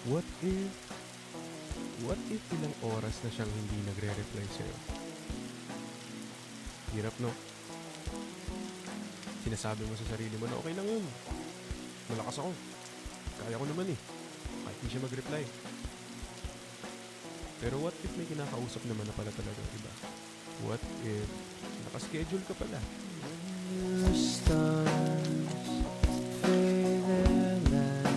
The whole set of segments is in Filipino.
What if, what if ilang oras na siyang hindi nagre-reply sa'yo? Hirap, no? Sinasabi mo sa sarili mo na okay lang yun. Malakas ako. Kaya ko naman eh. Kahit di siya mag-reply. Pero what if may kinakausap naman na pala talaga, iba? What if nakaschedule ka pala? The stars fade their light.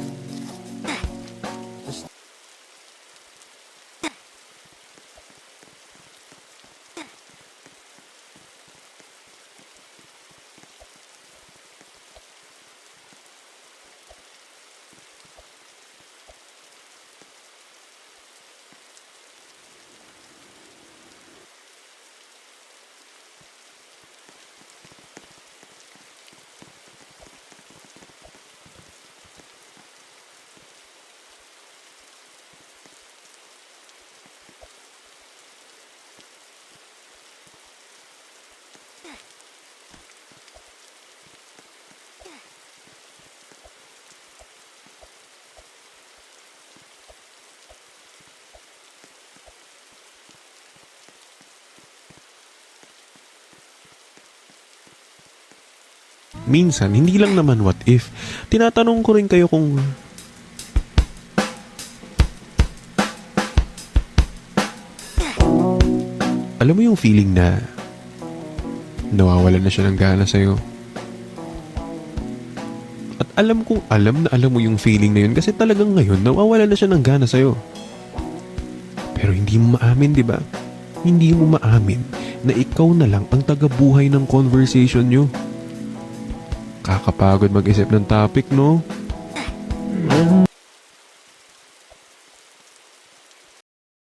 Minsan, hindi lang naman what if. Tinatanong ko rin kayo kung alam mo yung feeling na nawawalan na siya ng gana sa'yo. At alam kong alam na alam mo yung feeling na yun kasi talagang ngayon nawawalan na siya ng gana sa'yo. Pero hindi mo maamin, di ba? Hindi mo maamin na ikaw na lang ang tagabuhay ng conversation nyo. Kakapagod mag-isip ng topic, no? When